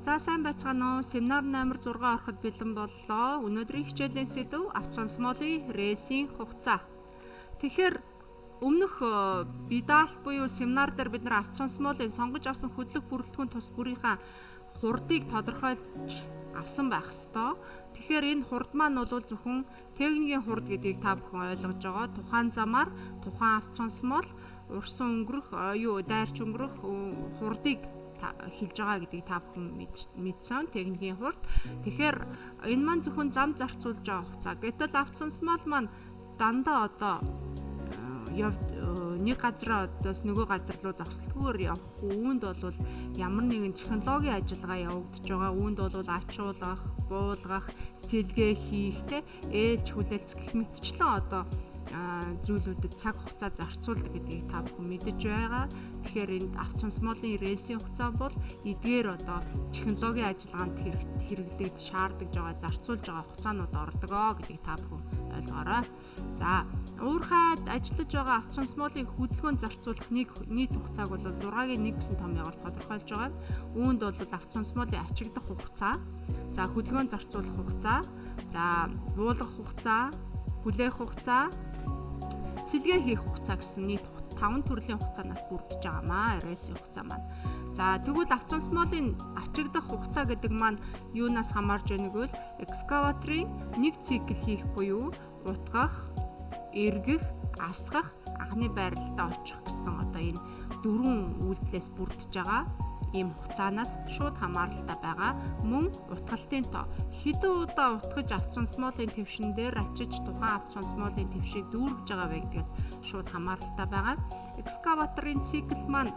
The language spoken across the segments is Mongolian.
За сайн байцгаана уу? Семинар номер 6 ороход бэлэн боллоо. Өнөөдрийн хичээлийн сэдэв авто сонсмолын рейсийн хугацаа. Тэгэхээр өмнөх бидалт буюу семинар дээр бид нар авто сонсмолын сонгож авсан хөдлөх бүрэлдэхүүн тус бүрийнхаа хурдыг тодорхойлж авсан байх ёстой. Тэгэхээр энэ хурд маань бол зөвхөн техникийн хурд гэдгийг та бүхэн ойлгож байгаа. Тухайн замаар тухайн авто сонсмол урсан өнгөрөх, дайрч өнгөрөх хурдыг хэлж байгаа гэдгийг та бүхэн мэдсэн техникийн хурд. Тэгэхээр энэ маань зөвхөн зам зарцуулж байгаа хугацаа. Гэтэл авто сонсмол маань дандаа одоо нэг газраас нөгөө газар руу зогсолтгүйгээр явахгүй. Үүнд бол ямар нэгэн технологийн ажиллагаа явагдаж байгаа. Үүнд бол ачуулгах, буулгах, сэлгээ хийх, ээлж хүлээлцэх гэх мэтчлэн одоо зүйлүүдэд цаг хугацаа зарцуулдаг гэдгийг та бүхэн мэдэж байгаа. Тэгэхээр энэ авто сонсмолын рейсийн хугацаа бол эдгээр одоо технологийн ажиллагаанд хэрэглэгдэж шаардж байгаа, зарцуулж байгаа хугацаанууд ордог гэдгийг та бүхэн ойлгоорой. За, уурхайд ажиллаж байгаа авто сонсмолын хөдөлгөөн зарцуулах нийт хугацааг бол 6-гийн 1 гэсэн томьёогоор тодорхойлж байгаа. Үүнд бол авто сонсмолын ачигдах хугацаа, за хөдөлгөөн зарцуулах хугацаа, за буулгах хугацаа, хүлээх хугацаа, сэлгээ хийх хугацаа гэсэн нийт 5 төрлийн хугацаанаас бүрдэж байгаамаа рейсийн хугацаа маань. За тэгвэл авто сонсмолын ачигдах хугацаа гэдэг маань юунаас хамаарж байна гэвэл экскаваторын нэг цикл хийх буюу утгах, эргэх, асгах, анхны байралтаа очих гэсэн одоо энэ 4 үйлдэлээс бүрдэж байгаа. Ийм хугацаанаас шууд хамааралтай байгаа. Мөн утгалтын тоо хэдэн удаа утгаж авто сонсмолын твшин дээр очиж тухайн авто сонсмолын твшийг дүүргэж байгаа вэ гэдгээс шууд хамааралтай байгаа. Экскаваторын цикл маань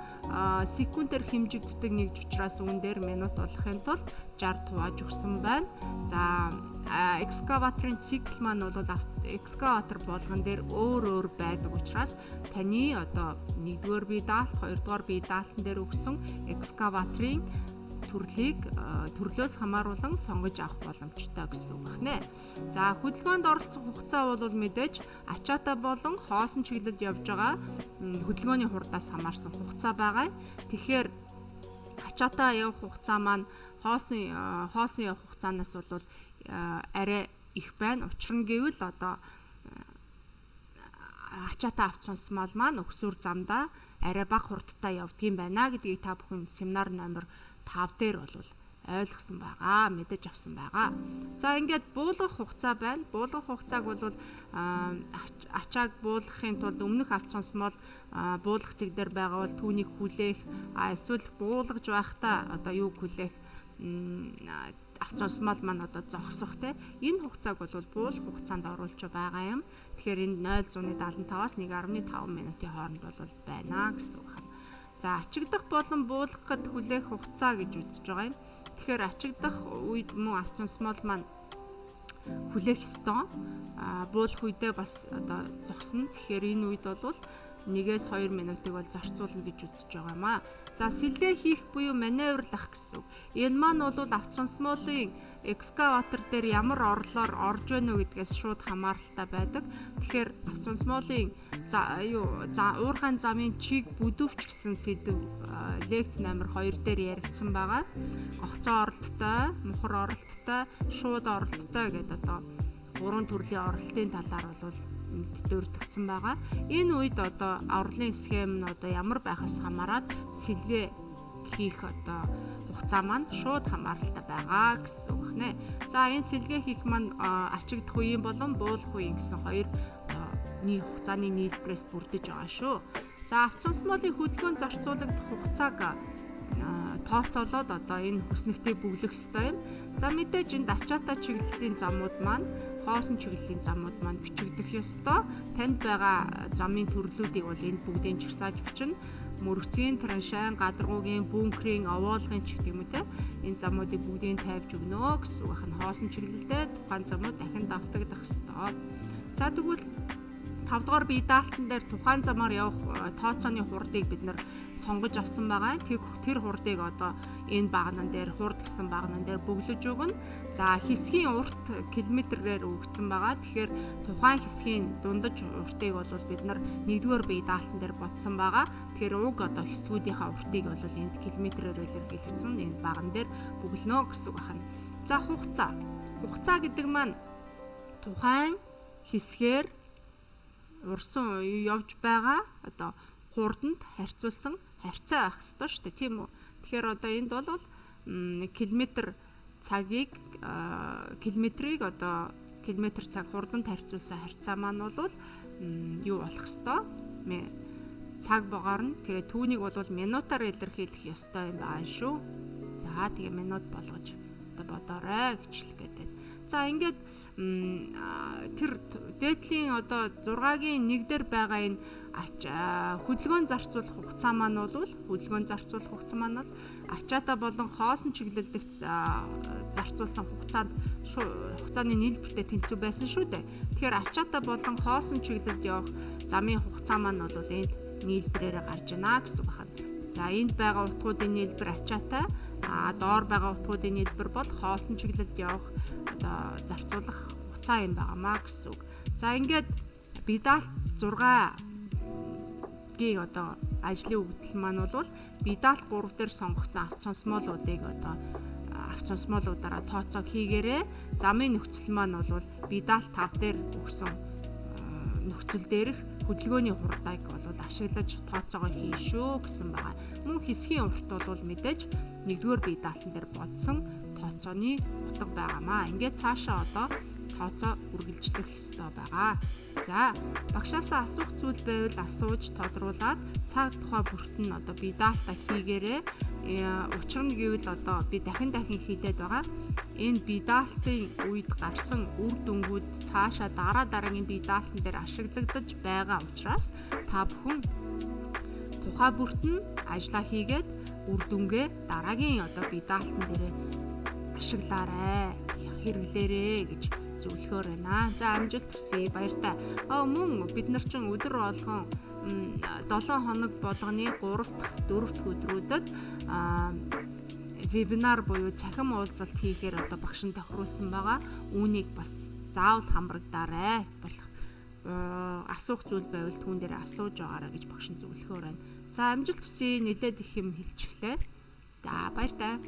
секундээр хэмжигддэг нэгж учраас үүн дээр минут болохын тулд 60 тувааж өгсөн байна. За экскаваторын цикл маань бол экскаватор болгон дээр өөр байдаг учраас таны одоо 1-р бие даалт, 2-р бие даалтан дээр өгсөн экскаваторын төрлөөс хамааруулан сонгож авах боломжтой гэсэн үг байна. За хөдөлгөөнд оролцох хугацаа бол мэдээж ачаатай болон хоосон чиглэлд явж байгаа хөдөлгөөний хурдаас хамаарсан хугацаа байгаа. Тэгэхээр ачаатай явах хугацаа маань хоосон явах хугацаанаас бол арай их байна. Учир нь гэвэл одоо ачаатай авто сонсмол маань өгсүр замдаа арай бага хурдтай явдгийм байна гэдгийг та бүхэн семинар номер 5 дээр бол ойлгосон байгаа, мэдэж авсан байгаа. За ингээд буулгах хугацаа байна. Буулгах хугацааг бол ачааг буулгахын тулд өмнөх авто сонсмол буулгах цэг дээр байгаа бол түүнийг хүлээх, эсвэл буулгаж байхдаа одоо юу хүлээх авто сонсмол маань одоо зогсох энэ хугацааг бол буулгах хугацаанд оруулж байгаа юм. Тэгэхээр энд 0.75-аас 1.5 минутын хооронд бол байна гэсэн үг байна. За ачигдах болон буулгахад хүлээх хугацаа гэж үзэж байгаа юм. Тэгэхээр ачигдах үед мөн авто сонсмол маань хүлээх ёстой. Буулгах үедээ бас одоо зогсно. Тэгэхээр энэ үед бол 1-2 минутыг бол зарцуулна гэж үзэж байгаа юм аа. За сэлгээ хийх буюу маневрлах гэсэн. Энэ маань бол авто сонсмолын экскаватор дээр ямар орлоор орж байна уу гэдгээс шууд хамааралтай байдаг. Тэгэхээр авто сонсмолын уурхайн замын чиг бүдүүвч гэсэн сэдв лекц номер 2 дээр яригдсан байгаа. Гоцоо оролттой, мухар оролттой, шууд оролттой гэдэг одоо 3 төрлийн оролтын талаар бол дурдгдсан байгаа. Энэ үед одоо орлын схем нь одоо ямар байхаас хамаарат сэлгээ хийх одоо хугацаа маань шууд хамааралтай байгаа гэсэн үг нэ. За энэ сэлгээ хийх маань ачигдах үеийн болон буулгах үеийн гэсэн хоёр хугацааны нийлбэрээс бүрдэж байгаа шүү. За авто сонсмолын хөдөлгөөн зарцуулагдах хугацааг тооцоолоод одоо энэ хүснэгтээ бүглэх ёстой юм. За мэдээж энд ачаатай чиглэлийн замууд маань хоосон чиглэлийн замууд маань бичигдэх ёстой. Танд байгаа замын төрлүүдийг бол энд бүгдийг чагсааж бичнэ. Мөрөгцгийн, траншайн, гадаргуугийн, бункерийн, овоолгын ч гэдэг юм те. Энэ замуудыг бүгдийг тавьж өгнө гэсэн үг байна. Хоосон чиглэлдээ тухайн замууд дахин давтагдах ёстой. За тэгвэл 5-р бие даалтан дээр тухайн замаар явах тооцооны хурдыг бид нар сонгож авсан байгаа. Тэр хурдыг одоо энэ багнан дээр хурд гэсэн багнан дээр бөглөж өгнө. За хэсгийн урт километрээр өгсөн байгаа. Тэгэхээр тухайн хэсгийн дундаж уртыг бол бид нар 1-р бие даалтан дээр бодсон байгаа. Тэгэхээр уг одоо хэсгүүдийнхаа уртыг бол энд километрээр илэрхийлэгдсэн энэ баган дээр бөглөнө гэсэн үг байна. За хугацаа. Хугацаа гэдэг маань тухайн хэсгээр урсан явж байгаа одоо хурданд харьцуулсан харьцаа байх ёстой шүү дээ, тийм үү? Тэгэхээр одоо энд бол километр цагийг километрийг одоо километр цаг хурданд харьцуулсан харьцаа маань бол юу болох ёстой? Цаг богоор нь тэгээ түүнийг бол минутаар илэрхийлэх ёстой юм байна шүү. За тэгээ минут болгож одоо бодоорой гэж хэлгээд байна. За ингээд тэр дээдлийн одоо 6-гийн 1 дээр байгаа энэ хөдөлгөөн зарцуулах хугацаа маань бол ачаата болон хоосон чиглэлдэх зарцуулсан хугацааны нийлбэртэй тэнцүү байсан шүү дээ. Тэгэхээр ачаата болон хоосон чиглэлд явах замын хугацаа маань бол энд нийлбэрээр гарч байна гэсэн үг байна. За энд байгаа утгуудын нийлбэр ачаатай, доор байгаа утгуудын нийлбэр бол хоосон чиглэлд явах одоо зарцуулах хугацаа юм байнамаа гэсэн үг. За ингээд бедаалт 6-гийн одоо ажлын өгдөл маань бол бедаалт 3 дээр сонгогдсон авц сонсмоолуудыг одоо авц сонсмоолуудаараа тооцоо хийгээрээ замын нөхцөл маань бол бедаалт 5 дээр өгсөн нөхцөл дээрх хөдөлгөөний хурдыг бол ашиглаж тооцоогоо хийн шүү гэсэн байгаа. Мөн хэсгийн урт бол мэдээж 1-р бие даалтан дээр бодсон тооцооны утга байгаамаа. Ингээд цаашаа одоо тооцоо үргэлжлэх ёстой байгаа. За багшаасаа асуух зүйл байвал асууж тодруулаад цаг тухай бүрт нь одоо бие даалтаа хийгээрээ учир нь гэвэл одоо би дахин хэлээд байгаа. Энэ бие даалтын үед гарсан үр дүнгууд цаашаа дараагийн бие даалтан дээр ашиглагдаж байгаа учраас та бүхэн тухай бүрт нь ажиллаа хийгээд үр дүнгээ дараагийн одоо бие даалтан дээр ашиглаарай, хэрэглээрэй гэж зөвлөхөөр байна. За амжилт хүсье. Баяртай. Мөн бид нар чинь өдөр болгон 7 хоног болгоны 3 дахь 4 дахь өдрүүдэд вебинар буюу цахим уулзалт хийхээр одоо багш нь тохируулсан байгаа. Үүнийг бас заавал хамрагдаарай. Асуух зүйл байвал түүн дээр асууж байгаарай гэж багш нь зөвлөхөөр байна. За амжилт хүсье. Нэлээд их юм хэлчихлээ. За баяртай.